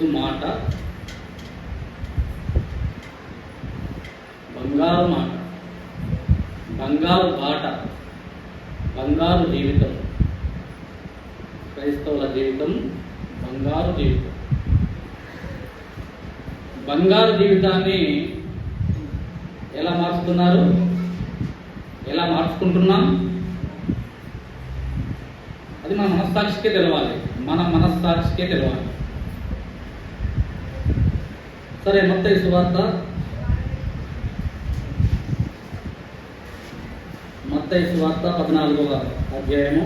యేసు మాట బంగారు మాట, బంగారు బాట, బంగారు జీవితం. క్రైస్తవుల జీవితం బంగారు జీవితం. బంగారు జీవితాన్ని ఎలా మార్చుతున్నారు, ఎలా మార్చుకుంటున్నాం? అది మన మనస్సాక్షికే తెలవాలి, మన మనస్సాక్షికే తెలవాలి. సరే, మత్తయి సువార్త 14వ అధ్యాయము.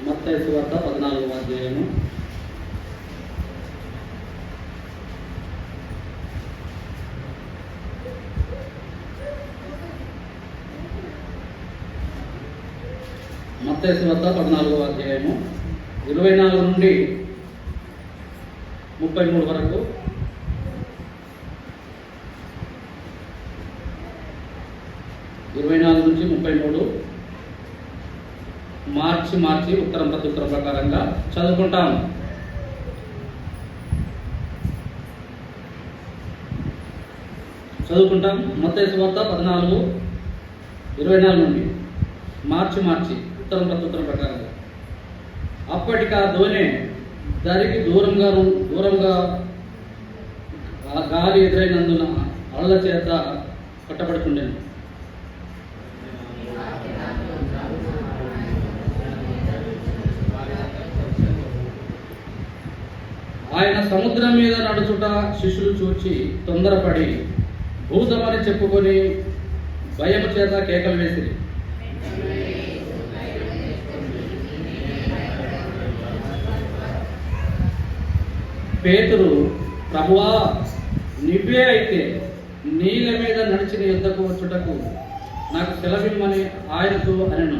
మత్తయి సువార్త 14వ అధ్యాయము. మత్తయి సువార్త 14వ అధ్యాయము 24 నుండి 33 వరకు. నుంచి 33 మార్చి ఉత్తరం ప్రత్యుత్తరం ప్రకారంగా చదువుకుంటాము. మత్తయి సువార్త 14:24 నుండి మార్చి ఉత్తరం ప్రత్యుత్తరం ప్రకారంగా. అప్పటికి ఆ దోణి దానికి దూరంగా గాలి ఎదురైనందున అలల చేత పట్టబడుతుండేను. ఆయన సముద్రం మీద నడుచుట శిష్యులు చూచి తొందరపడి భూతమని చెప్పుకొని భయము చేత కేకలు వేసిరి. పేతురు, ప్రభువా, నీవే అయితే నీళ్ళ మీద నడిచిన యుద్ధకు వచ్చుటకు నాకు సెలవిమ్మని ఆయనతో అనెను.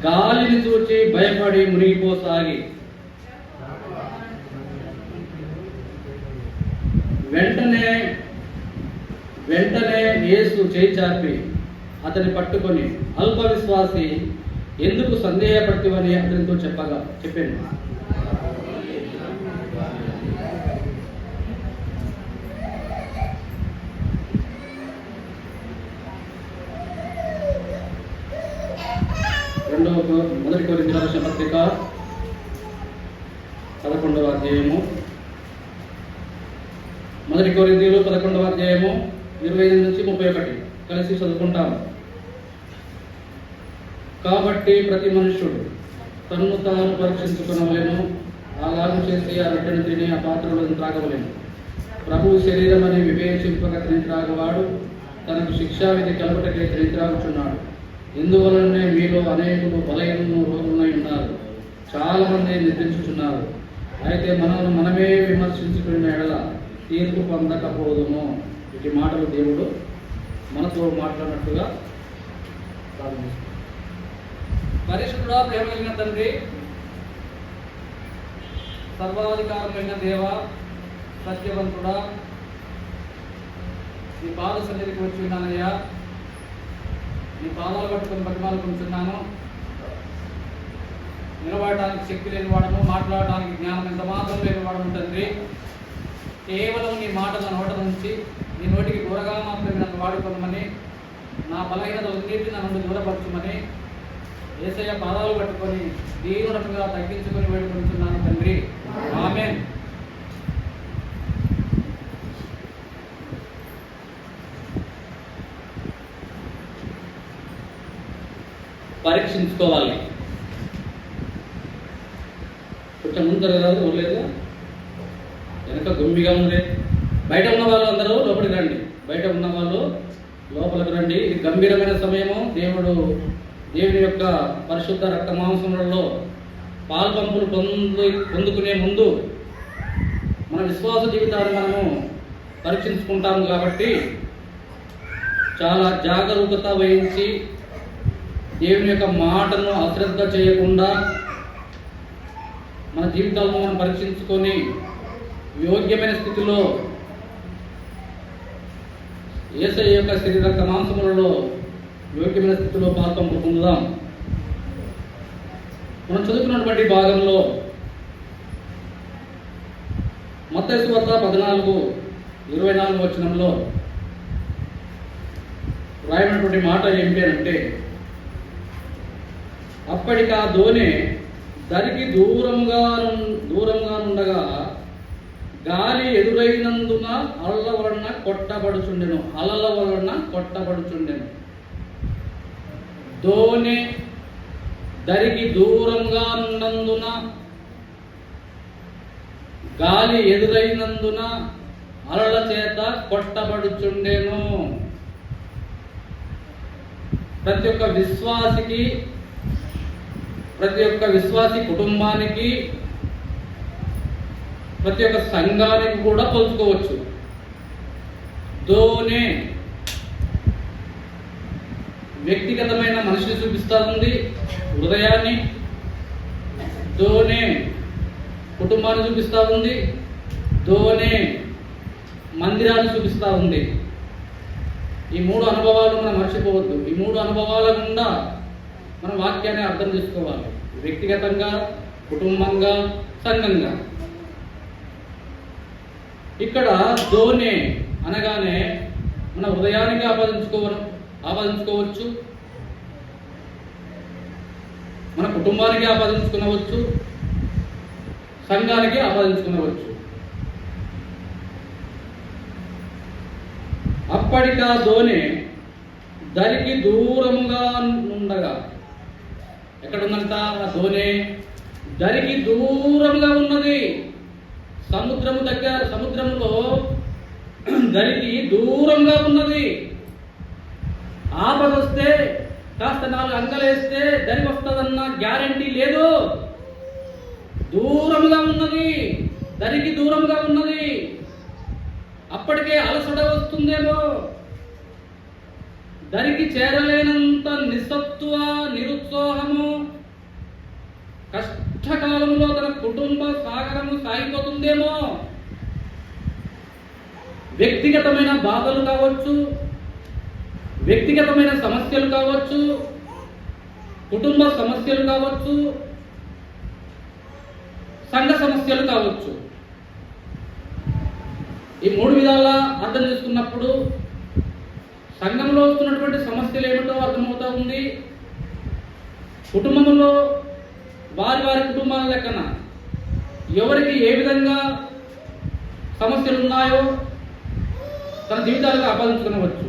గాలిని చూచి భయపడి మునిగిపోసాగి వెంటనే యేసు చేయి చాపి అతని పట్టుకొని, అల్ప విశ్వాసి, ఎందుకు సందేహపడుతువని అతనితో చెప్పాను. 1 కొరింథీయుల రాసిన పత్రిక 11వ అధ్యాయము. 1 కొరింథీయులు 11వ అధ్యాయము 25 నుంచి 31 కలిసి చదువుకుంటాము. కాబట్టి ప్రతి మనుష్యుడు తన్ను తాను పరీక్షించుకునవలెను, అలాగూ చేసి ఆ రొట్టెను తిని ఆ పాత్రలను త్రాగవలెను. ప్రభువు శరీరమని వివేచింపక తిని త్రాగవాడు తనకు శిక్షావిధి కలుగుటకే తిని త్రాగుచున్నాడు. ఇందువలనే మీలో అనేకులు బలహీనులు, రోగులై ఉన్నారు, చాలా మంది నిద్రించుచున్నారు. అయితే మనమే విమర్శించుకున్న ఎడల తీర్పు పొందకపోదుము. ఇటు మాటలు దేవుడు మనతో మాట్లాడినట్టుగా ప్రారంభిస్తాం. పరిశుద్ధుడా, ప్రేమ కలిగిన తండ్రి, సర్వాధికారమైన దేవ, సత్యవంతుడా, నీ పాద సన్నిధికి వచ్చి ఉన్నానయ్యా. నీ పాదాలు పట్టుకొని బతిమాలుకుంటున్నాను. నిలబడటానికి శక్తి లేని వాడను, మాట్లాడటానికి జ్ఞానం ఎంత మాత్రం లేని వాడను తండ్రి. కేవలం నీ మాట నా నోట నుంచి నీ నోటికి దూరగా మాత్రమే నన్ను వాడుకోమని, నా బలహీనతలన్నింటినీ నా నుండి దూరపరచుమని యేసయ్య పాదాలు పట్టుకొని దీనుడముగా తగ్గించుకొని వేడుకుంటున్నాను తండ్రి. ఆమేన్. పరీక్షించుకోవాలి. కొంచెం ముందు రాదు, లేదు వెనక గుమ్మిగా ఉంది. బయట ఉన్న వాళ్ళు అందరూ లోపలికి రండి. బయట ఉన్న వాళ్ళు లోపలికి రండి. ఇది గంభీరమైన సమయము. దేవుని యొక్క పరిశుద్ధ రక్త మాంసములలో పాల్పంపులు పొందుకునే ముందు మన విశ్వాస జీవితాన్ని మనము పరీక్షించుకుంటాము. కాబట్టి చాలా జాగరూకత వహించి దేవుని యొక్క మాటను అశ్రద్ధ చేయకుండా మన జీవితాలను మనం పరీక్షించుకొని యోగ్యమైన స్థితిలో యేసయ్య యొక్క శరీర మాంసములలో యోగ్యమైన స్థితిలో పాల్పంపు పొందుదాం. మనం చదువుకున్నటువంటి భాగంలో మత్తయి సువార్త 14:24 వచనంలో రాయబడినటువంటి మాట ఏమిటి అంటే, అప్పటికి ఆ దోణి దరికి దూరంగా ఉండగా గాలి ఎదురైనందున అలల వలన కొట్టబడుచుండెను. దోణి దరికి దూరంగా ఉన్నందున గాలి ఎదురైనందున అలల చేత కొట్టబడుచుండెను. ప్రతి ఒక్క విశ్వాసి కుటుంబానికి, ప్రతి ఒక్క సంఘానికి కూడా పోల్చుకోవచ్చు. దోణి వ్యక్తిగతమైన మనిషిని చూపిస్తూ ఉంది, హృదయాన్ని. దోణి కుటుంబాన్ని చూపిస్తూ ఉంది, దోణి మందిరాన్ని చూపిస్తూ ఉంది. ఈ 3 అనుభవాలు మనం మర్చిపోవద్దు. ఈ 3 అనుభవాల గుండా మన వాక్యాన్ని అర్థం చేసుకోవాలి, వ్యక్తిగతంగా, కుటుంబంగా, సంఘంగా. ఇక్కడ దోణి అనగానే మన హృదయానికి ఆపాదించుకోవచ్చు, మన కుటుంబానికి ఆపాదించుకునవచ్చు, సంఘానికి ఆపాదించుకునవచ్చు. అప్పటికా దోణి దరికి దూరముగా ఉండగా, ఎక్కడ ఉందంట ఆ దోణి? దరికి దూరంగా ఉన్నది. సముద్రంలో దరికి దూరంగా ఉన్నది. ఆపద వస్తే కాస్త 4 అంగలేస్తే దరికి వస్తుందన్న గ్యారంటీ లేదు. దూరంగా ఉన్నది, దరికి దూరంగా ఉన్నది. అప్పటికే అలసట వస్తుందేమో, దరికి చేరలేనంత నిరుత్సాహము, కష్టకాలంలో తన కుటుంబ సాగరము సాగిపోతుందేమో. వ్యక్తిగతమైన బాధలు కావచ్చు, వ్యక్తిగతమైన సమస్యలు కావచ్చు, కుటుంబ సమస్యలు కావచ్చు, సంఘ సమస్యలు కావచ్చు. ఈ 3 విధాలా అర్థం చేసుకున్నప్పుడు సంఘంలో వస్తున్నటువంటి సమస్యలు ఏమిటో అర్థమవుతా ఉంది. కుటుంబంలో వారి కుటుంబాల లెక్కన ఎవరికి ఏ విధంగా సమస్యలు ఉన్నాయో తన జీవితాలకు ఆపాదించుకునవచ్చు.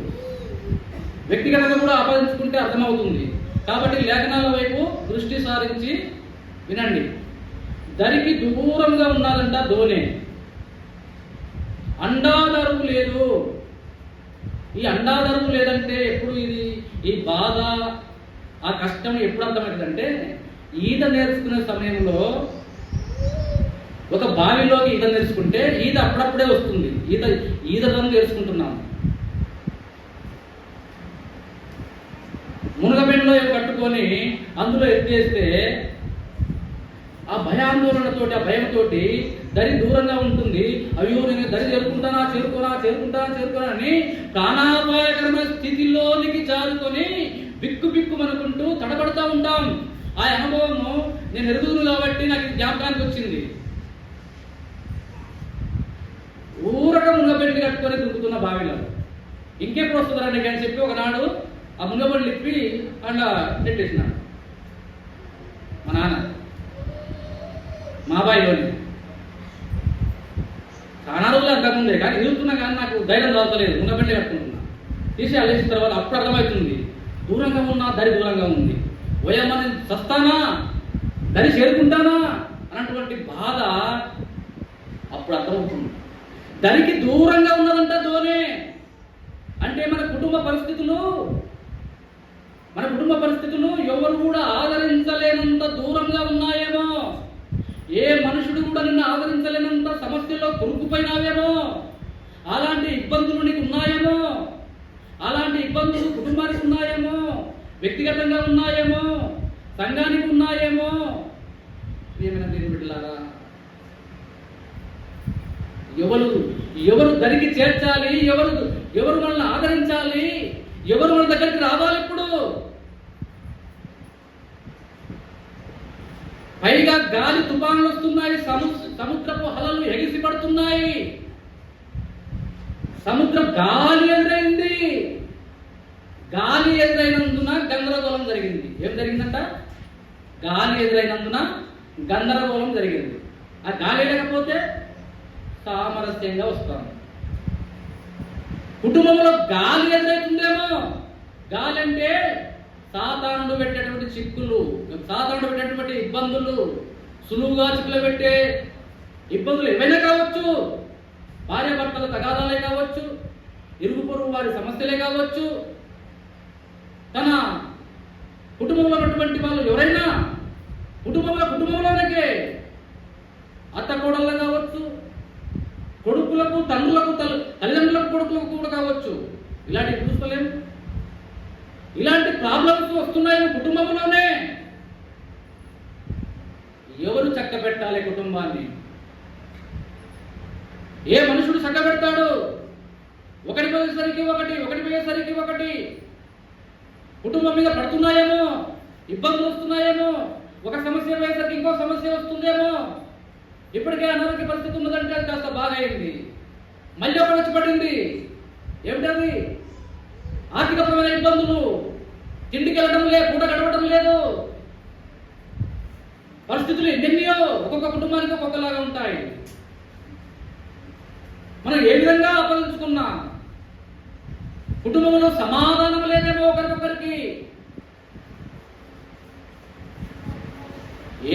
వ్యక్తిగతంగా కూడా ఆపాదించుకుంటే అర్థమవుతుంది. కాబట్టి లేఖనాల వైపు దృష్టి సారించి వినండి. దరికి దూరంగా ఉన్నదంట దోణి. అండాదరువు లేదు. ఈ అండాదరువు లేదంటే ఎప్పుడు ఈ బాధ, ఆ కష్టం ఎప్పుడు అర్థమవుతుందంటే, ఈత నేర్చుకునే సమయంలో ఒక బావిలోకి ఈత నేర్చుకుంటే ఈత అప్పుడప్పుడే వస్తుంది. ఈతను నేర్చుకుంటున్నాం. మునగబెండలో కట్టుకొని అందులో ఎత్తేస్తే ఆ భయాందోళనతోటి, ఆ భయంతోటి దరి దూరంగా ఉంటుంది. అయ్యో నేను దరి చేరుకున్నా అని ప్రాణాపాయకరమైన స్థితిలోనికి జారుకొని బిక్కుమనుకుంటూ తడబడతా ఉంటాం. ఆ అనుభవము నేను ఎరుగుదును కాబట్టి నాకు జ్ఞాపకానికి వచ్చింది. ఊరక మునగబెండి కట్టుకొని దుక్కుతున్న బావిలో ఇంకెప్పుడు వస్తుందండి అని చెప్పి ఒకనాడు ఆ మునగబెండి ఇప్పి అట్లా పెట్టేసినాడు మా నాన్న మా బాయిలోని. చాలా రోజులు అంతకుముందే, కానీ ఎదుగుతున్నా కానీ నాకు ధైర్యం రావట్లేదు. మునగబెండి కట్టుకుంటున్నా. తీసి అల్లేసిన తర్వాత అప్పుడు అర్థమవుతుంది, దూరంగా ఉన్నా దరి దూరంగా ఉంది. ఓయమ్మని చస్తానా, దరి చేరుకుంటానా అన్నటువంటి బాధ అప్పుడు అర్థమవుతుంది. దరికి దూరంగా ఉన్నదంట దోణి. అంటే మన కుటుంబ పరిస్థితులు ఎవరు కూడా ఆదరించలేనంత దూరంగా ఉన్నాయేమో. ఏ మనుషుడు కూడా నిన్ను ఆదరించలేనంత సమస్యల్లో కురుకుపోయినావేమో. అలాంటి ఇబ్బందులు నీకు ఉన్నాయేమో. అలాంటి ఇబ్బందులు కుటుంబానికి ఉన్నాయేమో, వ్యక్తిగతంగా ఉన్నాయేమో, సంఘానికి ఉన్నాయేమో. ఏమైనా దీని బిడ్డలారా, ఎవరు దరికి చేర్చాలి, ఎవరు ఎవరు మనల్ని ఆదరించాలి, ఎవరు మన దగ్గరికి రావాలి? ఇప్పుడు పైగా గాలి తుఫాన్లు వస్తున్నాయి, సముద్రపు అలలు ఎగిసి పడుతున్నాయి. సముద్రం గాలి ఎదురైంది. గాలి ఎదురైనందున గందరగోళం జరిగింది. ఏం జరిగిందంట? గాలి ఎదురైనందున గందరగోళం జరిగింది. ఆ గాలి లేకపోతే సామరస్యంగా వస్తాం. కుటుంబంలో గాలి ఎదురైతుందేమో. గాలి అంటే సాతానుడు పెట్టేటువంటి చిక్కులు, సాతానుడు పెట్టేటువంటి ఇబ్బందులు, సులువుగా చిక్కులు పెట్టే ఇబ్బందులు ఏవైనా కావచ్చు. భార్యాభర్తల తగాదాలే కావచ్చు, ఇరుగు పొరుగు వారి సమస్యలే కావచ్చు, తన కుటుంబంలో ఉన్నటువంటి వాళ్ళు ఎవరైనా కుటుంబంలోనే అత్త కోడళ్ళ కావచ్చు, కొడుకులకు తండ్రులకు తల్లిదండ్రులకు కొడుకులకు కూడా కావచ్చు. ఇలాంటివి చూసుకోలేము. ఇలాంటి ప్రాబ్లమ్స్ వస్తున్నాయి కుటుంబంలోనే. ఎవరు చక్కబెట్టాలి కుటుంబాన్ని? ఏ మనుషుడు చక్కబెడతాడు? ఒకటి పోయేసరికి ఒకటి కుటుంబం మీద పడుతున్నాయేమో, ఇబ్బందులు వస్తున్నాయేమో, ఒక సమస్య పోయేసరికి ఇంకో సమస్య వస్తుందేమో. ఇప్పటికే అనారోగ్య పరిస్థితి ఉన్నదంటే అది కాస్త బాగా అయింది, మళ్ళీ ఒకటి వచ్చి పడింది. ఏమిటది? ఆర్థికపరమైన ఇబ్బందులు, తిండికి వెళ్ళడం లేదు, పూట గడవడం లేదు. పరిస్థితులు ఎన్నెన్నో ఒక్కొక్క కుటుంబానికి ఒక్కొక్కలాగా ఉంటాయి. మనం ఏ విధంగా ఆపాదించుకున్నా కుటుంబంలో సమాధానం లేదేమో ఒకరికొకరికి.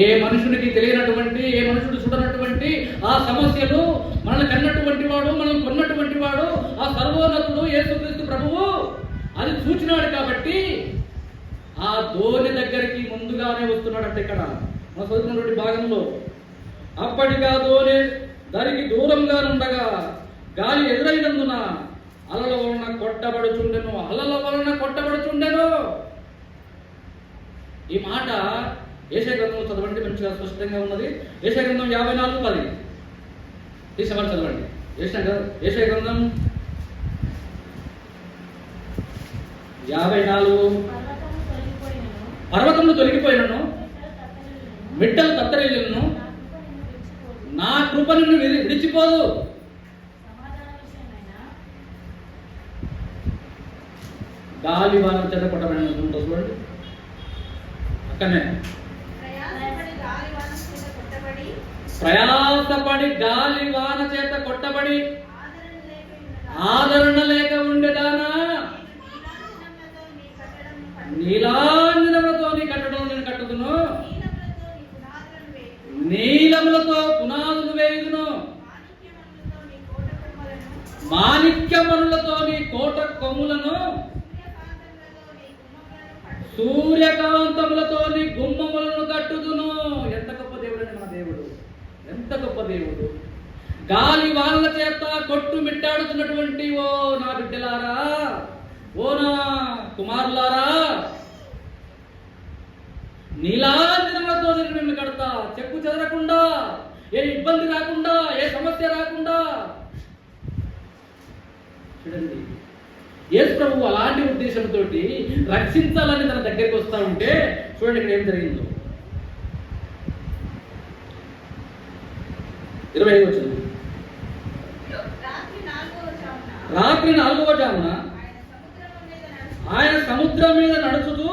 ఏ మనుషుడికి తెలియనటువంటి, ఏ మనుషుడు చూడనటువంటి ఆ సమస్యలు మనల్ని కన్నటువంటి వాడు, మనల్ని కొన్నటువంటి వాడు, ఆ సర్వోన్నతుడు యేసుక్రీస్తు ప్రభువు అది చూచినాడు. కాబట్టి ఆ ధోని దగ్గరికి ముందుగానే వస్తున్నాడంటే ఇక్కడ మన చదువుతున్నటువంటి భాగంలో, అప్పటిగా ధోని దానికి దూరంగా ఉండగా గాలి ఎదురైనందున అలల వలన కొట్టబడుచుండెను. ఈ మాట యెషయా గ్రంథం చదవండి, మంచిగా స్పష్టంగా ఉన్నది. యెషయా గ్రంథం 54:10 తీసేవాళ్ళు చదవండి. యెషయా గ్రంథం 54. పర్వతములు తొలగిపోయినను, మిట్టలు తత్తరిల్లును, నా కృప నిన్ను విడిచిపోదు. గాలి వాన చేత కొట్టబడిన చూడండి, అక్కడనే ప్రయాసపడి గాలి వాన చేత కొట్టబడి ఆదరణ లేక ఉండేదానా, నీలాంజనములతో నీ కట్టడం నేను కట్టుదును, నీలములతో పునాదులు వేయుదును, మాణిక్యమణులతో నీ కోట కొమ్ములను, సూర్యకాంతములతో నీ గుమ్మములను కట్టుదును. ఎంత గొప్ప దేవుడు అండి మన దేవుడు, ఎంత గొప్ప దేవుడు. గాలి వాళ్ళ చేత కొట్టు మిట్టాడుతున్నటువంటి ఓ నా బిడ్డలారా, ఓ నా కుమారులారా, నీలాంజనములతో నేను నిన్ను కడతా, చెక్కు చెదరకుండా, ఏ ఇబ్బంది రాకుండా, ఏ సమస్య రాకుండా. చూడండి, యేసు ప్రభువు అలాంటి ఉద్దేశంతో రక్షించాలని తన దగ్గరికి వస్తా ఉంటే చూడండి ఇక్కడ ఏం జరిగిందో. 25 వచ్చింది. రాత్రి 4వ జామున ఆయన సముద్రం మీద నడుచుతూ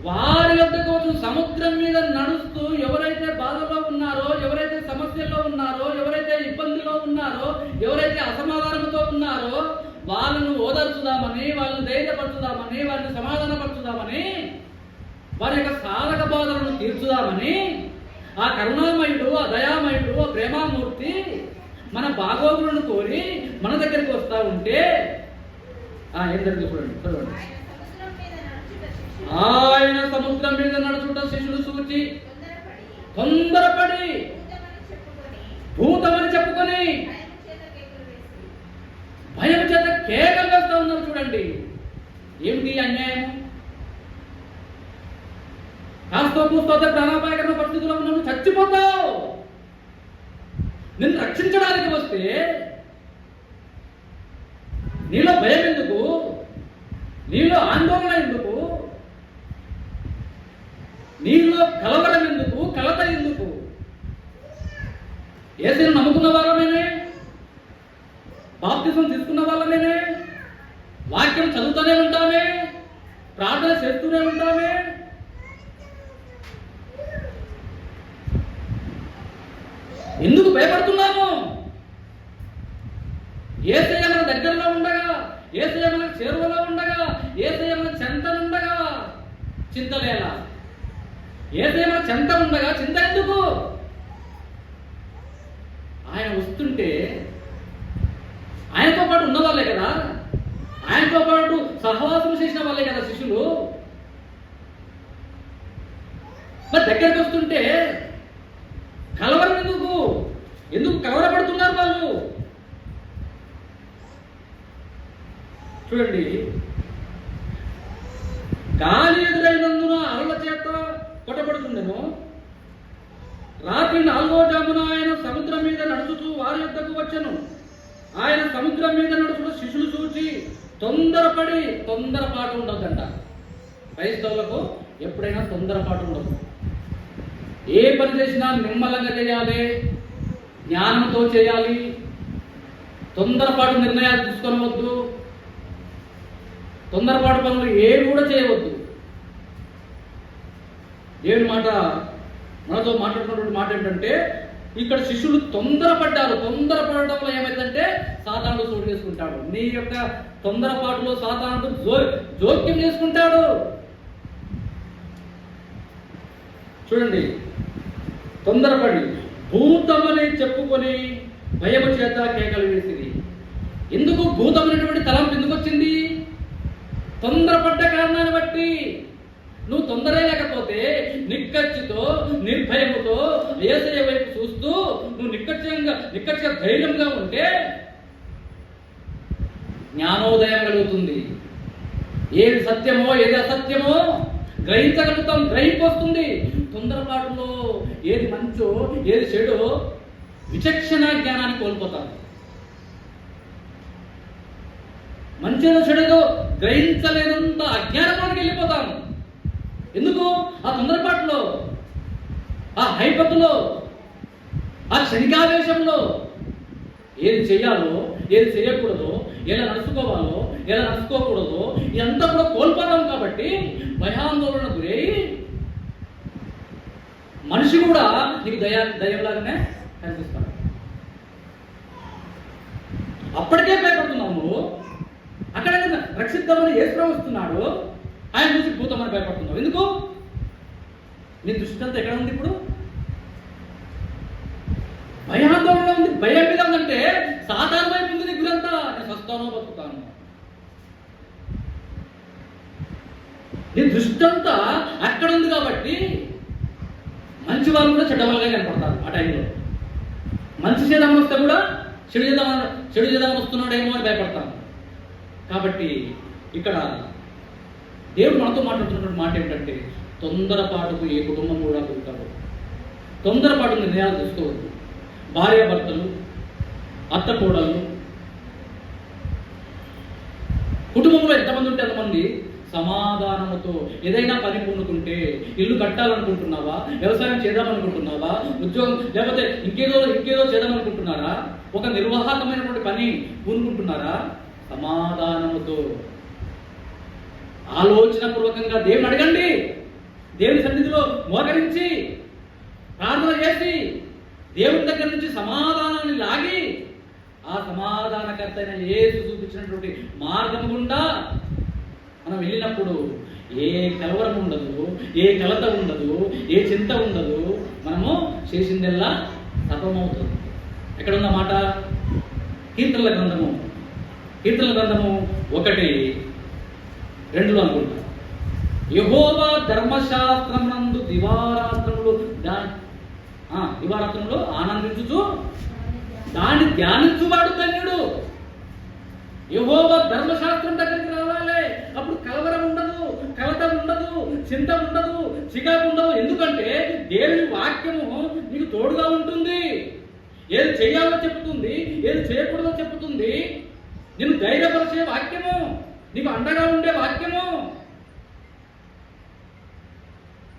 వారి వద్దకు వచ్చి, సముద్రం మీద నడుస్తూ ఎవరైతే బాధలో ఉన్నారో, ఎవరైతే సమస్యల్లో ఉన్నారో, ఎవరైతే ఇబ్బందిలో ఉన్నారో, ఎవరైతే అసమాధానంతో ఉన్నారో వాళ్ళను ఓదార్చుదామని, వాళ్ళని ధైర్యపరచుదామని, వారిని సమాధానపరచుదామని, వారి యొక్క సాధక బాధలను తీర్చుదామని ఆ కరుణామయుడు, ఆ దయామయుడు, ఆ ప్రేమామూర్తి మన బాగోగులను కోరి మన దగ్గరికి వస్తా ఉంటే ఏం జరిగింది చూడండి. ఆయన సముద్రం మీద నడుచుట శిష్యులు చూచి తొందరపడి భూతమని చెప్పుకొని భయం చేత కేకలు వేస్తా ఉన్నారు. చూడండి, ఏమిటి అన్యాయం? కాస్తో కూస్తో ప్రాణాపాయకరణ పరిస్థితుల్లో ఉన్నాను, చచ్చిపోతావు. నిన్ను రక్షించడానికి వస్తే నీలో భయం ఎందుకు? నీలో ఆందోళన ఎందుకు? నీలో కలవరం ఎందుకు? కలత ఎందుకు? యేసుని నమ్ముకున్న వాళ్ళమేనే, బాప్తిజం తీసుకున్న వాళ్ళమేనే, వాక్యం చదువుతూనే ఉంటామే, ప్రార్థన చేస్తూనే ఉంటామే. ఎందుకు భయపడుతున్నాము? యేసయ్య మన దగ్గరలో ఉండగా, యేసయ్య మన చేరువలో ఉండగా, యేసయ్య మన చెంతనుండగా చింతలేలా? యేసయ్య మన చెంత ఉండగా చింత ఎందుకు? ఆయన వస్తుంటే ఆయనతో పాటు ఉన్న వాళ్ళే కదా, ఆయనతో పాటు సహవాసం చేసిన వాళ్ళే కదా శిష్యులు. మరి దగ్గరికి వస్తుంటే కలవరం ఎందుకు? ఎందుకు కలవరపడుతున్నారు వాళ్ళు? చూడండి, గాలి ఎదురైనందున అలల చేత కొట్టబడుతుండెను. రాత్రి 4వ జామున ఆయన సముద్రం మీద నడుచుతూ వారి యొద్దకు వచ్చెను. ఆయన సముద్రం మీద నడుచుతూ శిష్యులు చూచి తొందరపాటు ఉండదంట. క్రైస్తవులకు ఎప్పుడైనా తొందరపాటు ఉండదు. ఏ పని చేసినా నిమ్మలంగా చేయాలి, జ్ఞానంతో చేయాలి. తొందరపాటు నిర్ణయాలు తీసుకోవద్దు, తొందరపాటు పనులు ఏవి కూడా చేయవద్దు. దేవుని మాట మనతో మాట్లాడుతున్నటువంటి మాట ఏంటంటే, ఇక్కడ శిష్యులు తొందరపడ్డారు. తొందరపడడంలో ఏమైందంటే సాతానుడు చోటు చేసుకుంటాడు. నీ యొక్క తొందరపాటులో సాతానుడు జోక్యం చేసుకుంటాడు. చూడండి, తొందరపడి భూతమని చెప్పుకొని భయము చేత కేకలు వేసింది. ఎందుకు భూతమైనటువంటి తలంపు ఎందుకు వచ్చింది? తొందరపడ్డ కారణాన్ని బట్టి. నువ్వు తొందరే లేకపోతే నిక్కచ్చితో నిర్భయముతో యేసయ్య వైపు చూస్తూ నువ్వు నిక్కచ్చిగా ధైర్యంగా ఉంటే జ్ఞానోదయం కలుగుతుంది. ఏది సత్యమో ఏది అసత్యమో గ్రహించగలుగుతాం, గ్రహింపు వస్తుంది. తొందరపాటులో ఏది మంచో ఏది చెడో విచక్షణ జ్ఞానాన్ని కోల్పోతాం. మంచిదో చెడుదో గ్రహించలేనంత అజ్ఞానంలోకి వెళ్ళిపోతాం. ఎందుకు? ఆ తొందరపాటులో, ఆ హైపత్తులో, ఆ క్షణికావేశంలో ఏది చేయాలో ఏది చేయకూడదో, ఎలా నడుచుకోవాలో ఎలా నడుచుకోకూడదో ఇదంతా కూడా కోల్పోతాం. కాబట్టి భయాందోళన గురై మనిషి కూడా నీకు దయ్యంలాగానే కనిపిస్తాడు. అప్పటికే భయపడుతున్నాము. అక్కడ రక్షిద్దామని యేసు వస్తున్నాడు, ఆయన చూసి భూతమని భయపడుతున్నావు. ఎందుకు? నీ దృష్టి అంతా ఎక్కడ ఉంది? ఇప్పుడు భయాందోళన ఉంది. భయం మీద ఉందంటే సాధారణ వైపు ఉంది. దిగులంతా నేను వస్తానో బతుకుతాను. నీ దృష్టి అంతా అక్కడ ఉంది. కాబట్టి మంచి వాళ్ళు కూడా చెడ్డవాళ్ళుగా కనపడతారు. ఆ టైంలో మంచి చేద్దామని వస్తే కూడా చెడు చేద్దామని వస్తున్నాడేమో అని భయపడతాను. కాబట్టి ఇక్కడ దేవుడు మనతో మాట్లాడుతున్నటువంటి మాట ఏమిటంటే, తొందరపాటుకు ఏ కుటుంబం కూడా కూడదు. తొందరపాటు నిర్ణయాలు తీసుకోవద్దు. భార్యాభర్తలు, అత్తకోడలు, కుటుంబంలో ఎంతమంది ఉంటే అంతమంది సమాధానముతో ఏదైనా పని పూనుకుంటే, ఇల్లు కట్టాలనుకుంటున్నావా, వ్యవసాయం చేద్దామనుకుంటున్నావా, ఉద్యోగం లేకపోతే ఇంకేదో చేద్దామనుకుంటున్నారా, ఒక నిర్వాహకమైనటువంటి పని పూనుకుంటున్నారా, సమాధానముతో ఆలోచనపూర్వకంగా దేవుని అడగండి. దేవుని సన్నిధిలో మోకరించి ప్రార్థన చేసి దేవుని దగ్గర నుంచి సమాధానాన్ని లాగి ఆ సమాధానకర్త అయిన యేసు చూపించినటువంటి మార్గం గుండా మనం వెళ్ళినప్పుడు ఏ కలవరం ఉండదు, ఏ కలత ఉండదు, ఏ చింత ఉండదు. మనము చేసిందెల్లా సఫలమవుతుంది. ఎక్కడున్న మాట? కీర్తనల గ్రంథము 1:2 అనుకుంటా. యెహోవా ధర్మశాస్త్రమునందు దివారాత్రములో ఆనందించుచు దాన్ని ధ్యానించువాడు ధన్యుడు. యెహోవా ధర్మశాస్త్రం దగ్గరికి రావాలి. అప్పుడు కలవరం ఉండదు, కలత ఉండదు, చింత ఉండదు, చికాకు ఉండదు. ఎందుకంటే దేవుని వాక్యము నీకు తోడుగా ఉంటుంది. ఏది చేయాలో చెప్తుంది, ఏది చేయకూడదో చెప్తుంది. నిన్ను ధైర్యపరిచే వాక్యము, నీకు అండగా ఉండే వాక్యము.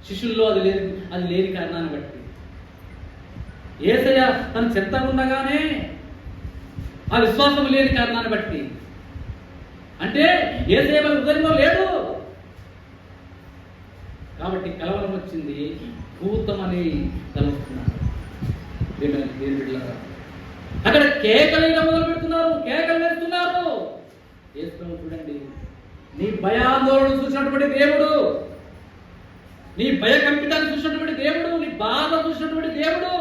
శిష్యుల్లో అది లేని కారణాన్ని బట్టి యేసయ్య తన చెత్తగా ఉండగానే ఆ విశ్వాసం లేని కారణాన్ని బట్టి, అంటే యేసయ్య వాళ్ళ హృదయంలో లేడు కాబట్టి కలవరం వచ్చింది. భూతమని తలుస్తున్నాడు. అక్కడ కేకలు మొదలు పెడుతున్నారు, కేకలు వేస్తున్నారు. యేసు చూడండి, నీ భయాందోళన చూసినటువంటి దేవుడు, నీ భయకంపితాన్ని చూసినటువంటి దేవుడు, నీ బాధ చూసినటువంటి దేవుడు,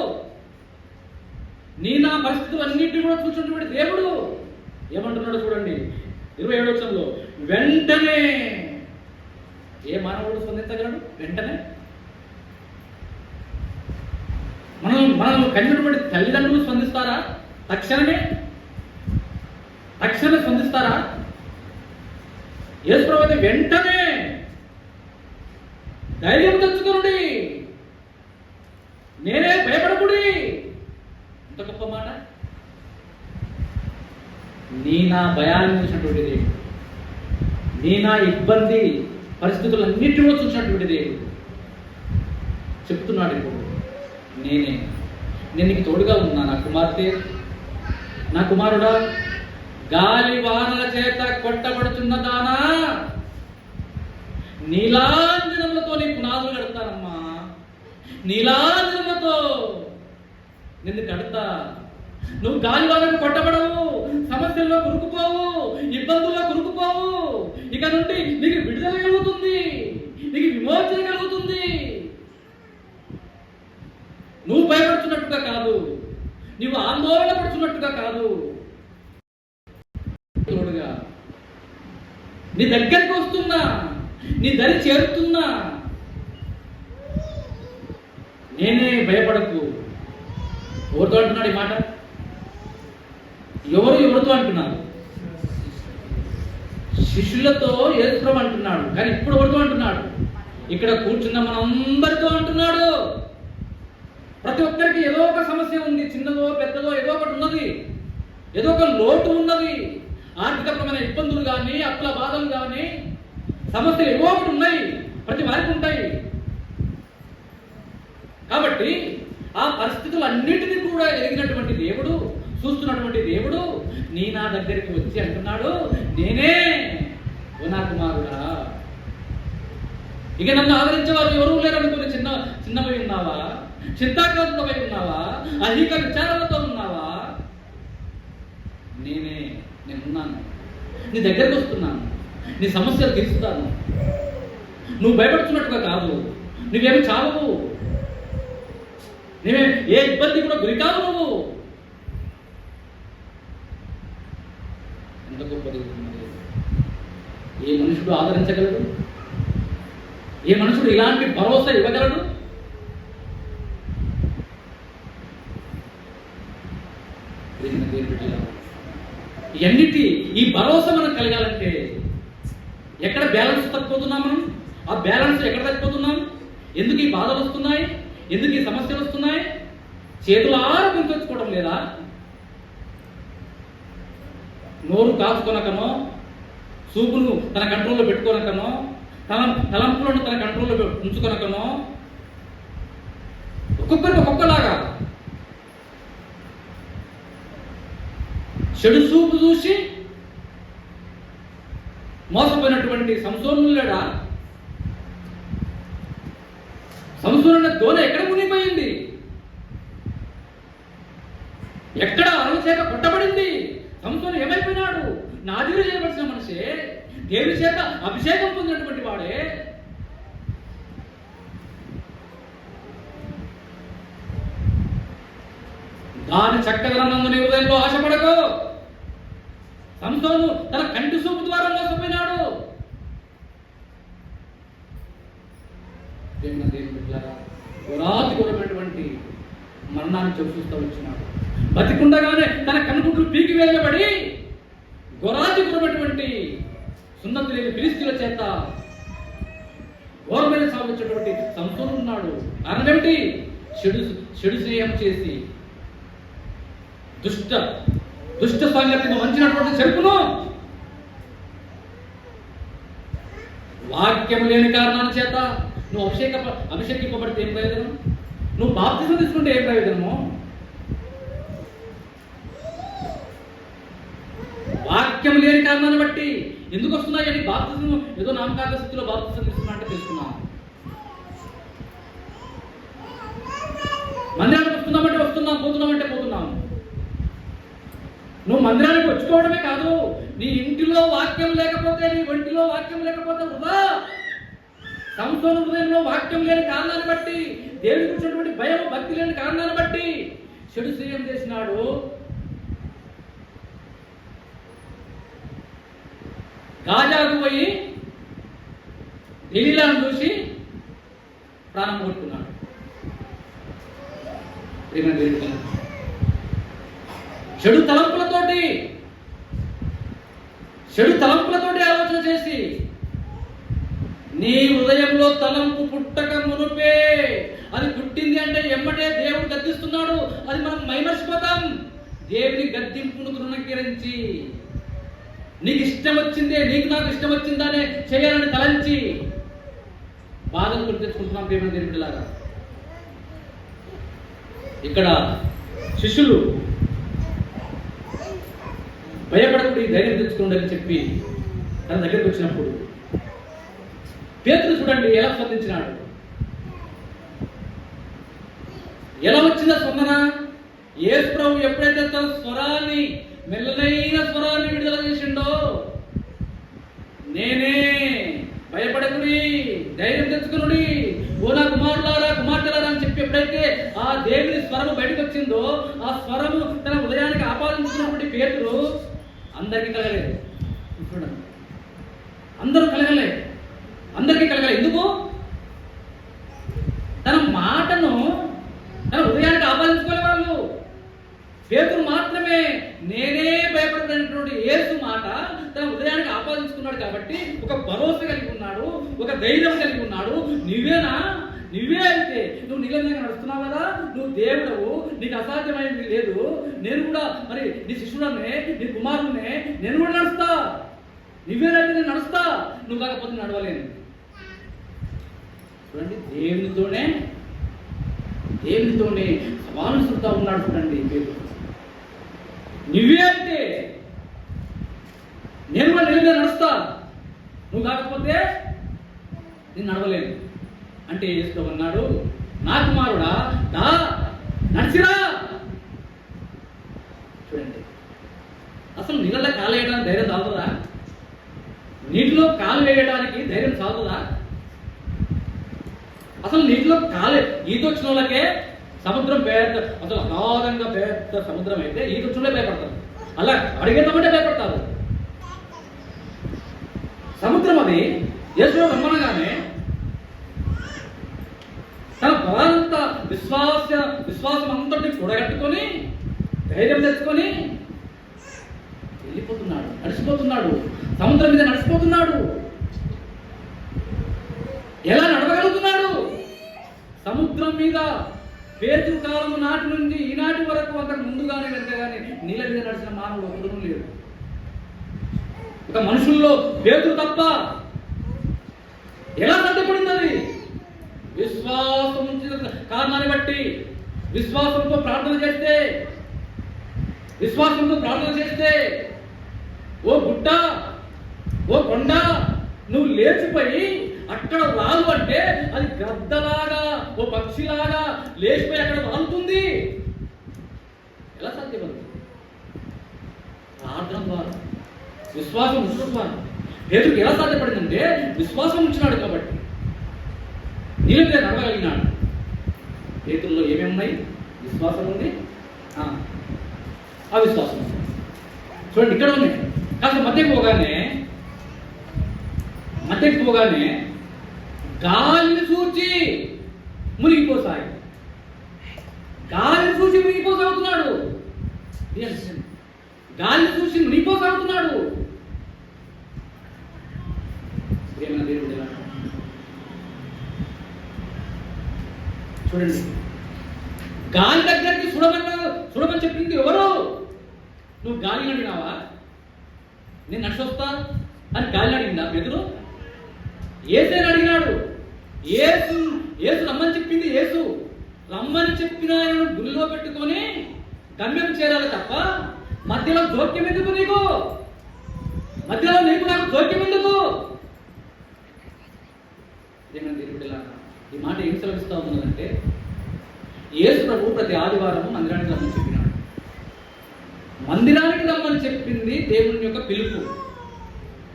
నీ నా పరిస్థితులు అన్నింటినీ కూడా చూసినటువంటి దేవుడు ఏమంటున్నాడు చూడండి 27వ వచనంలో, వెంటనే. ఏ మానవుడు స్పందించగలడు? వెంటనే. మనం కన్నటువంటి తల్లిదండ్రులు స్పందిస్తారా? తక్షణమే స్పందిస్తారా? యేసు ప్రభువు అయితే వెంటనే ధైర్యం తెచ్చుకోండి, నేనే, భయపడకుడి. ఎంత గొప్ప మాట! నీ నా భయాన్ని చూసినటువంటి దేవుడు, నీ నా ఇబ్బంది పరిస్థితులన్నింటినీ కూడా చూసినటువంటి దేవుడు చెప్తున్నాడు. ఇప్పుడు నేను నీకు తోడుగా ఉన్నా నా కుమార్తె, నా కుమారుడా. గాలి వానల చేత కొట్టబడుతున్న దానా, నీలాంజనములతో నీ పునాదులు కడతానమ్మా, నీలాంజనములతో నిన్ను కడతా. నువ్వు గాలి వానకు కొట్టబడవు, సమస్యల్లో కురుకుపోవు, ఇబ్బందుల్లో కురుకుపోవు. ఇక నుండి నీకు విడుదల కలుగుతుంది, నీకు విమోచన కలుగుతుంది. నువ్వు భయపడుతున్నట్టుగా కాదు, నువ్వు ఆందోళన పడుతున్నట్టుగా కాదు. తోడుగా నీ దగ్గరికి వస్తున్నా, నీ దరి చేరుతున్నా. నేనే, భయపడకు. ఎవరితో అంటున్నాడు ఈ మాట? ఎవరితో అంటున్నారు? శిష్యులతో యేసు ప్రభువు అంటున్నాడు. కానీ ఇప్పుడు ఎవరితో అంటున్నాడు? ఇక్కడ కూర్చున్న మనందరితో అంటున్నాడు. ప్రతి ఒక్కరికి ఏదో ఒక సమస్య ఉంది, చిన్నదో పెద్దదో ఏదో ఒకటి ఉన్నది, ఏదో ఒక లోటు ఉన్నది. ఆర్థికపరమైన ఇబ్బందులు కానీ, అప్పుల బాధలు కానీ, సమస్యలు ఏవో ఒకటి ఉన్నాయి, ప్రతి వారికి ఉంటాయి. కాబట్టి ఆ పరిస్థితులన్నిటినీ కూడా ఎరిగినటువంటి దేవుడు, చూస్తున్నటువంటి దేవుడు నీ నా దగ్గరికి వచ్చి అంటున్నాడు, నేనే, ఓ నా కుమారుడా. ఇక నన్ను ఆదరించేవారు ఎవరూ లేరనుకుని చిన్నవై ఉన్నావా? చింతాక్రాంతులపై ఉన్నావా? అధిక విచారాలతో ఉన్నావా? నేనున్నాను, నీ దగ్గరికి వస్తున్నాను, నీ సమస్యలు తీరుస్తాను. నువ్వు భయపడుతున్నట్టుగా కాదు, నువ్వేమి చావవు, నువ్వే ఏ ఇబ్బంది కూడా గురికావు. నువ్వు ఎంత గొప్పది! ఏ మనుషుడు ఆదరించగలడు? ఏ మనుషుడు ఇలాంటి భరోసా ఇవ్వగలడు? ఎన్నిటి ఈ భరోసా మనకు కలగాలంటే ఎక్కడ బ్యాలెన్స్ తప్పిపోతున్నాం మనం? ఆ బ్యాలెన్స్ ఎక్కడ తప్పిపోతున్నాం? ఎందుకు ఈ బాధలు వస్తున్నాయి? ఎందుకు ఈ సమస్యలు వస్తున్నాయి? చేతులు ఆరోగ్యం తెచ్చుకోవడం లేదా? నోరు కాచుకొనకనో, చూపును తన కంట్రోల్లో పెట్టుకోనకనో, తలంపులను తన కంట్రోల్లో ఉంచుకొనకనో, ఒక్కొక్కరికి ఒక్కొక్కలాగా చెడు చూపు చూసి మోసపోయినటువంటి సంసోను లేడా? సంసోను దోణ ఎక్కడ మునిగిపోయింది? ఎక్కడ అరుణ చేత కొట్టబడింది? సంసోను ఏమైపోయినాడు? నాజీరు చేయబడిన మనిషే, దేవుని చేత అభిషేకం పొందినటువంటి వాడే. దాని చక్కదనందు నీ హృదయంలో ఆశపడకు. సంసోను తన కంటి చూపు ద్వారా మోసపోయినాడు. ఘోరాతిఘోరమైనటువంటి మరణాన్ని చూస్తూ వచ్చినాడు. బతికుండగానే తన కనుగుడ్లు పీకి వేయబడి ఘోరాతిఘోరమైనటువంటి సున్నతి లేని ఫిలిష్తీయుల చేత ఘోరమైన సాగించేటువంటి సంసోను ఉన్నాడు. కారణం ఏమిటి? చెడు స్నేహం చేసి, దుష్ట దుష్ట సంగతిని వంచినటువంటి చెరుపును వాక్యం లేని కారణాల చేత నువ్వు అభిషేకింపబడితే ఏం ప్రయోజనం? నువ్వు బాప్తిజం తీసుకుంటే ఏం ప్రయోజనము? వాక్యం లేని కారణాన్ని బట్టి ఎందుకు వస్తున్నాయని బాప్తిజం ఏదో నామకార్థ స్థితిలో బాప్తిజం తీసుకున్నట్టు తీసుకున్నాం. మందిరానికి వస్తున్నామంటే వస్తున్నాం, పోతున్నామంటే పోతున్నాం. నువ్వు మందిరానికి వచ్చుకోవడమే కాదు, నీ ఇంటిలో వాక్యం లేకపోతే, నీ ఒంటిలో వాక్యం లేకపోతే వృధా. సంసోను హృదయంలో వాక్యం లేని కారణాన్ని బట్టి, దేవుడికి వచ్చినటువంటి భయం భక్తి లేని కారణాన్ని బట్టి చెడు శ్రేయం చేసినాడు. గాజాకు పోయి దెలీలాను చూసి ప్రాణం కొట్టుకున్నాడు. చెడు తలంపులతోటి ఆలోచన చేసి, నీ హృదయంలో తలంపు పుట్టక మునుపే అది పుట్టింది అంటే ఎమ్మటే దేవుడు గద్దిస్తున్నాడు. అది మనం మైమర్చిపోతాం. దేవుని గద్దింపును తృణీకరించి నీకు ఇష్టం వచ్చిందే, నీకు నాకు ఇష్టం వచ్చిందానే చేయాలని తలంచి బాధను కొని తెచ్చుకుంటున్నాం ప్రేమ దేవుడిలాగా. ఇక్కడ శిష్యులు భయపడకుండా ఈ ధైర్యం తెచ్చుకోండి అని చెప్పి తన దగ్గరికి వచ్చినప్పుడు పేతురు చూడండి ఎలా స్పందించినాడు. ఎలా వచ్చిందా స్పందన? యేసు ప్రభు ఎప్పుడైతే తన స్వరాన్ని, మెల్లనైన స్వరాన్ని విడుదల చేసిండో, నేనే, భయపడకుడి, ధైర్యం తెచ్చుకునుడి, ఓ నా కుమారులారా కుమార్తెలారా అని చెప్పి ఎప్పుడైతే ఆ దేవుని స్వరము బయటకు వచ్చిందో, ఆ స్వరము తన హృదయానికి ఆపాదించుకున్నటువంటి పేతురు అందరికీ కలగలేదు. చూడండి, అందరికీ కలగలేదు. ఎందుకు? తన మాటను తన హృదయానికి ఆపాదించుకోలే వాళ్ళు. పేతురు మాత్రమే నేనే భయపడేటువంటి యేసు మాట తన హృదయానికి ఆపాదించుకున్నాడు. కాబట్టి ఒక భరోసా కలిగి ఉన్నాడు, ఒక ధైర్యం కలిగి ఉన్నాడు. నువ్వే అయితే నువ్వు నిజంగా నడుస్తున్నావు కదా, నువ్వు దేవుడవు, నీకు అసాధ్యమైనది లేదు. నేను కూడా మరి నీ శిష్యుడనే, నీ కుమారుడినే, నేను కూడా నడుస్తా. నువ్వేనైతే నేను నడుస్తా, నువ్వు కాకపోతే నడవలేను. చూడండి, దేవునితోనే సవాలు చూస్తా ఉన్నాడు. చూడండి, పేతురు నువ్వే అయితే నేను కూడా నడుస్తా, నువ్వు కాకపోతే నేను నడవలేను అంటే యేసు అన్నాడు, నా కుమారుడా దా నడిచిరా. చూడండి, అసలు నీళ్ళ కాలు వేయడానికి ధైర్యం చాలుతుందా? నీటిలో కాలు వేయడానికి ధైర్యం చాలుతుందా? అసలు నీటిలో ఈత వచ్చిన వాళ్ళకే సముద్రం పెద్ద, అసలు అగాధంగా పెద్ద సముద్రం అయితే ఈత వచ్చిన భయపడతారు. అలా అడిగేద్దామంటే భయపడతారు. సముద్రం అది యేసు రమ్మనగానే తన బలంతా విశ్వాసం అంతటి కూడగట్టుకొని ధైర్యం తెచ్చుకొని వెళ్ళిపోతున్నాడు, నడిచిపోతున్నాడు, సముద్రం మీద నడిచిపోతున్నాడు. ఎలా నడవగలుగుతున్నాడు? సముద్రం మీద పేతురు కాలం నాటి నుండి ఈనాటి వరకు అంతకు ముందుగానే వెనకగానే నీళ్ళ మీద నడిచిన మానవుడు ఒకడు లేడు. ఒక మనుషుల్లో పేతురు తప్ప. ఎలా సాధ్యపడింది అది? విశ్వాసం కారణాన్ని బట్టి, విశ్వాసంతో ప్రార్థన చేస్తే ఓ గుట్ట, ఓ కొండ, నువ్వు లేచిపోయి అక్కడ రాదు అంటే అది గద్దలాగా, ఓ పక్షిలాగా లేచిపోయి అక్కడ వాలుతుంది. ఎలా సాధ్యపడుతుంది? ప్రార్థన ద్వారా, విశ్వాసం ఉంచడం ద్వారా. పేతురుకి ఎలా సాధ్యపడిందంటే విశ్వాసం ఉంచినాడు కాబట్టి నీళ్ళతో నడవగలిగినాడు. పేతురులో ఏమేమి ఉన్నాయి? విశ్వాసం ఉంది, అవిశ్వాసం ఉంది. చూడండి, ఇక్కడ ఉన్నాయి. కాస్త మధ్యకి పోగానే గాలిని చూచి మునిగిపోసాయి. గాలిని చూసి మునిగిపోసాగుతున్నాడు. చూడండి, గాలి దగ్గరికి చూడమని చెప్పింది ఎవరు? నువ్వు గాలిని అడిగినావా? నేను నడిచొస్తా అని గాలిని అడిగిందా పేతురు? యేసుని అడిగినాడు. యేసు రమ్మని చెప్పింది యేసు. రమ్మని చెప్పిన ఆయనను గురిలో పెట్టుకొని గమ్యం చేరాలి తప్ప మధ్యలో జోక్యం ఎందుకు నీకు? మధ్యలో నీకు నాకు జోక్యం ఎందుకు? ఈ మాట ఏం సెలవిస్తా ఉన్నదంటే, యేసు ప్రభు ప్రతి ఆదివారం మందిరానికి రమ్మని చెప్పినాడు. మందిరానికి రమ్మని చెప్పింది దేవుని యొక్క పిలుపు.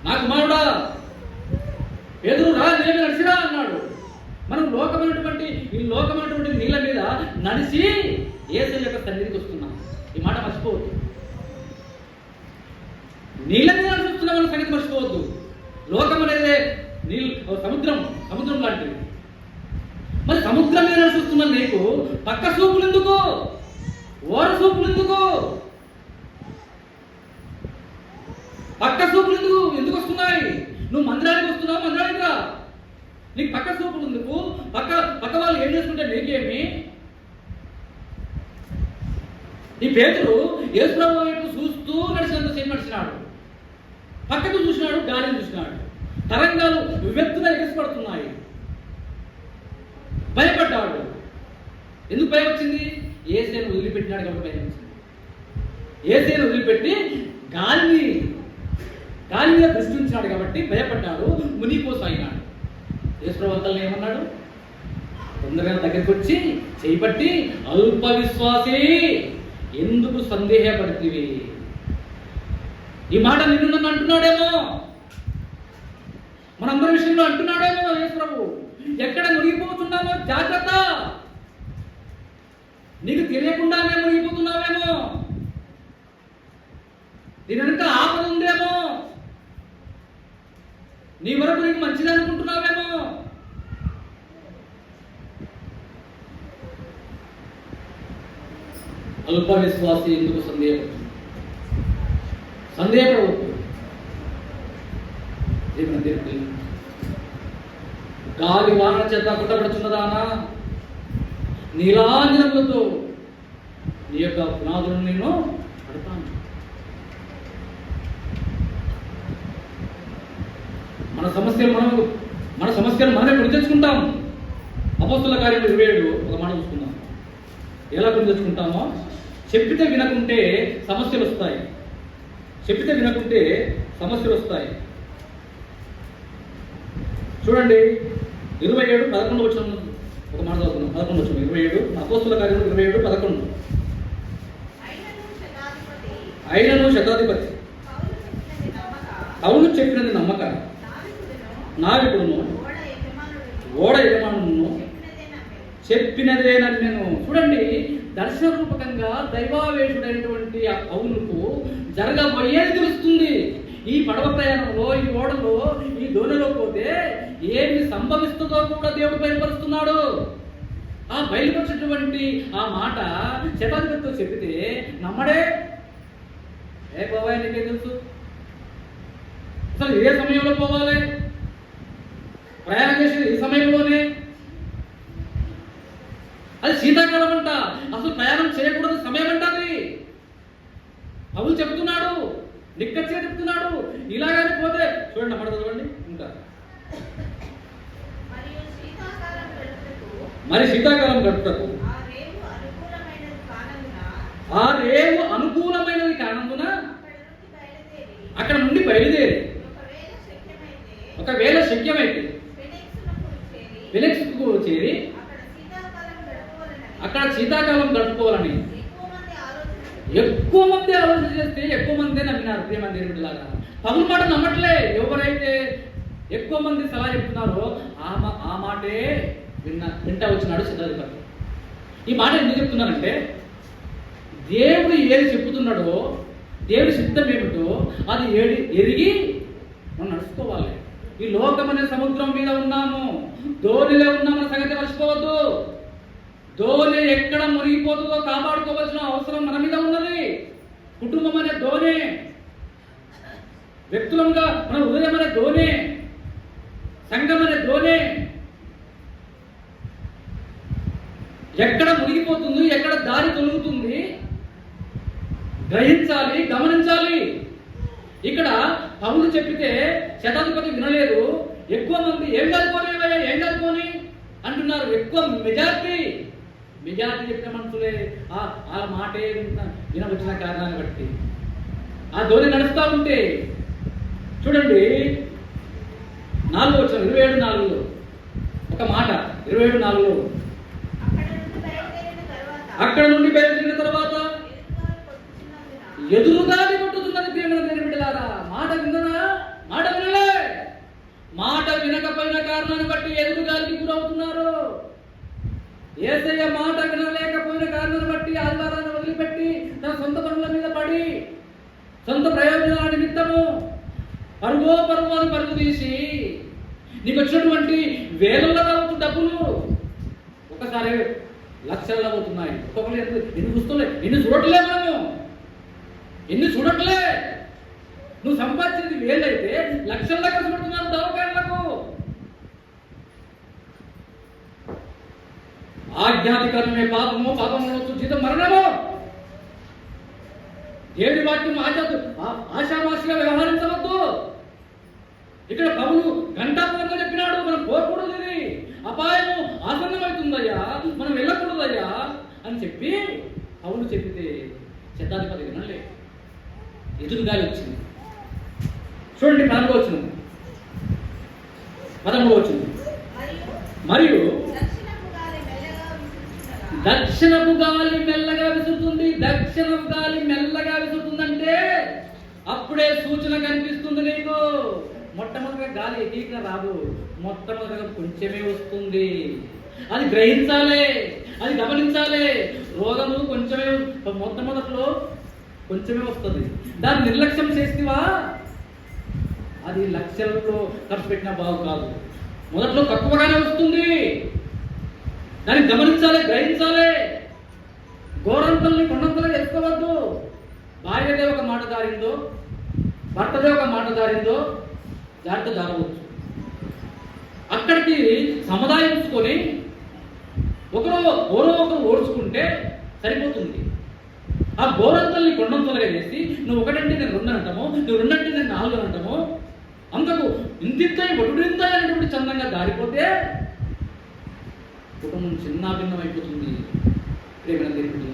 నా కుమారుడా పేతురు రా, నేను నడిచిరా అన్నాడు. మనం ఈ లోకమైనటువంటి నీళ్ళ మీద నడిచి యేసు యొక్క సన్నిధికి వస్తున్నాం. ఈ మాట మర్చిపోవద్దు. నీళ్ళ మీద నడుస్తున్నాం అన్న సంగతి మర్చిపోవద్దు. లోకం అనేది సముద్రం లాంటిది. మరి సముద్రం మీద నడుస్తున్నా నీకు పక్క సూపులు ఎందుకు? ఓర సూపులు ఎందుకు? పక్క సూపులు ఎందుకు వస్తున్నాయి? నువ్వు మందిరానికి వస్తున్నావు, మందిరానికి రా. నీకు పక్క సూపులు ఎందుకు? పక్క వాళ్ళు ఏం చేసుకుంటే నీకేమి? ఈ పేతురు యేసు ప్రభువు వైపు చూస్తూ నడిచినంతసేపు నడిచినాడు. పక్కకు చూసినాడు, గాలిని చూసినాడు. తరంగాలు వివెత్తుగా ఎగసిపడుతున్నాయి. భయపడ్డాడు. ఎందుకు భయం వచ్చింది? యేసుని వదిలిపెట్టినాడు కాబట్టి భయం వచ్చింది. యేసుని వదిలిపెట్టి గాలి మీద దృష్టి ఉంచినాడు కాబట్టి భయపడ్డాడు, మునిగిపోసాగినాడు. యేసు ప్రభువు ఏమన్నాడు? తొందరగా దగ్గరికి వచ్చి చేపట్టి, అల్ప విశ్వాసే ఎందుకు సందేహపడుతుంది? ఈ మాట నిన్ను నన్ను అంటున్నాడేమో, మనందరి విషయంలో అంటున్నాడేమో యేసు ప్రభు. ఎక్కడ మునిగిపోతున్నామో జాగ్రత్త. నీకు తెలియకుండానే మునిగిపోతున్నావేమో. దీని వెనుక ఆపద ఉందేమో. నీ వరకు నీకు మంచిది అనుకుంటున్నావేమో. అల్ప విశ్వాసి ఎందుకు సందేహపడవద్దు. గాలి వాన చేత కొట్టబడుచున్నదానా, నీలాంజనములతో నీ యొక్క పునాదులను నేను పడతాను. మన సమస్యలు మనమే కొని తెచ్చుకుంటాం. అపోస్తుల కార్యం 27 ఒక మాట చూసుకుందాం. ఎలా కొని తెచ్చుకుంటామో, చెప్పితే వినకుంటే సమస్యలు వస్తాయి. చూడండి 27:11 వచ్చిన ఒక మాట చదువుతున్నాం. 11 వచ్చిన 27 అపోస్తుల కార్యం 27:11. అయినను శతాధిపతి పౌలు చెప్పినది నమ్మక, నావికుడును ఓడ యజమానును చెప్పినదే నమ్మెను. చూడండి, దర్శన రూపకంగా దైవావేశుడైనటువంటి ఆ పౌలుకు జరగబోయేది తెలుస్తుంది. ఈ పడవ ప్రయాణంలో, ఈ ఓడలో, ఈ దోణిలో పోతే ఏమి సంభవిస్తుందో కూడా దేవుడు బయలుపరుస్తున్నాడు. ఆ బయలుపరిచినటువంటి ఆ మాట శతాధిపతితో చెబితే నమ్మడే. ఏ బాబాయ్ నీకే తెలుసు, అసలు ఏ సమయంలో పోవాలి? ప్రయాణం చేసేది ఈ సమయంలోనే. అది శీతాకాలం అంట, అసలు ప్రయాణం చేయకూడదు సమయం అంటది. పౌలు చెప్తున్నాడు, నిక్కచ్చిగా చెప్తున్నాడు. ఇలాగని పోతే చూడండి, అక్కడ చదవండి ఇంకా. మరి శీతాకాలం గడుపుటకు ఆ రేవు అనుకూలమైనది కానందున అక్కడ నుండి బయలుదేరి ఒకవేళ శక్యమైతే ఫెలిక్స్కు చేరి అక్కడ శీతాకాలం గడుపుకోవాలని ఎక్కువ మంది ఆలోచన చేస్తే ఎక్కువ మంది నమ్మినారు. ప్రియమంది బిడ్డలారా, పౌలు మాట నమ్మట్లే. ఎవరైతే ఎక్కువ మంది సలహా చెప్తున్నారో ఆ మాటే వింటా వచ్చినాడు శతాధిపతి. ఈ మాట ఎందుకు చెప్తున్నానంటే, దేవుడు ఏది చెప్తున్నాడో, దేవుడి సిద్ధం ఏమిటో అది ఎరిగి మనం నడుచుకోవాలి. ఈ లోకమనే సముద్రం మీద ఉన్నాము, ధోనిలో ఉన్నామన్న సంగతి మర్చిపోవద్దు. ధోని ఎక్కడ మునిగిపోతుందో కాపాడుకోవాల్సిన అవసరం మన మీద ఉన్నది. కుటుంబం అనే ధోని, వ్యక్తులంగా మన హృదయం అనే ధోని, సంఘం అనే ధోని. ఎక్కడ మునిగిపోతుంది, ఎక్కడ దారి తొలుగుతుంది, గ్రహించాలి, గమనించాలి. ఇక్కడ పౌలు చెప్పితే శతాధిపతి వినలేదు. ఎక్కువ మంది ఏం చదువుకోని అంటున్నారు. ఎక్కువ మెజార్టీ చెప్పిన మనుషులే ఆ మాటే వినవచ్చిన కారణాన్ని బట్టి ఆ ధోని నడుస్తూ ఉంటే చూడండి 27:4 ఒక మాట. 27:4 అక్కడ నుండి బయలుదేరిన తర్వాత ఎదురుగాలి కొట్టుతున్నది ప్రియమైన దేవుని బిడ్డలారా. మాట వినలే. మాట వినకపోయిన కారణాన్ని బట్టి ఎదురుగాలికి గురవుతున్నారు. యేసయ్య మాట వినలేకపోయిన కారణాన్ని బట్టి ఆదివారాన్ని వదిలిపెట్టి తన సొంత పనుల మీద పడి సొంత ప్రయోజనాల నిమిత్తము పరుగు తీసి నీకు వచ్చినటువంటి వేలలో రావచ్చు డబ్బులు ఒకసారి లక్షల్లో అవుతున్నాయి. ఒక్కొక్కరు ఎన్ని చూస్తలే, ఎన్ని చూడట్లే. నువ్వు సంపాదించేది వేలైతే లక్షల్లో ఖర్చు పెడుతున్నారు దవకాయలకు. ఆజ్ఞాధికారమే పాపము, పాపంలో జీతం మరణము. దేవుని వాక్యం ఆశామాషిగా వ్యవహరించవద్దు. ఇక్కడ పౌలు గంటాపూర్వకంగా చెప్పినాడు, మనం పోకూడదు, ఇది అపాయము ఆసన్నమవుతుందయ్యా, మనం వెళ్ళకూడదయ్యా అని చెప్పి పౌలు చెప్పితే శతాధిపతి వినలే. ఎదురుగాలి వచ్చింది. చూడండి 14 13 వచ్చింది. మరియు దక్షిణపు గాలి మెల్లగా విసురుతుంది. దక్షిణపు గాలి మెల్లగా విసురుతుందంటే అప్పుడే సూచన కనిపిస్తుంది నీకు. మొట్టమొదటిగా గాలి ఎటీగా రాదు, మొట్టమొదటిగా కొంచెమే వస్తుంది. అది గ్రహించాలి, అది గమనించాలి. రోగము కొంచెమే, మొట్టమొదటిలో కొంచెమే వస్తుంది. దాన్ని నిర్లక్ష్యం చేస్తేవా అది లక్షల్లో ఖర్చు పెట్టిన బాగు కాదు. మొదట్లో తక్కువగానే వస్తుంది. దాన్ని గమనించాలి, గ్రహించాలి. గోరంతల్ని కొండంతలుగా ఎత్తుకోవద్దు. భార్యదే ఒక మాట దారిందో, భర్తదే ఒక మాట దారిందో జాగ్రత్త జారవచ్చు. అక్కడికి సముదాయించుకొని ఒకరు ఓడ్చుకుంటే సరిపోతుంది. ఆ గోరంతల్ని కొండంతలుగా చేసి నువ్వు ఒకటంటే నేను 2 అంటాము, నువ్వు 2 అంటే నేను 4 అంటాము, అంతకు ఇంతింతాయి ఒడుడింతాయి అనేటువంటి చందంగా దారిపోతే కుటుంబం చిన్నాభిన్నం అయిపోతుంది. ప్రేమైన దేవుని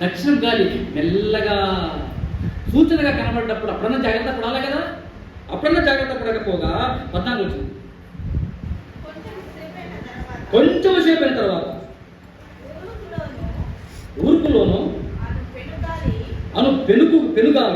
దక్షిణం గాలి మెల్లగా సూచనగా కనబడ్డప్పుడు అప్పుడన్నా జాగ్రత్త పడాలి కదా. అప్పుడన్నా జాగ్రత్త పడకపోగా 14 వచ్చింది. కొంచెం సేపు అయిన తర్వాత ఊర్పులోను పెనుగాలి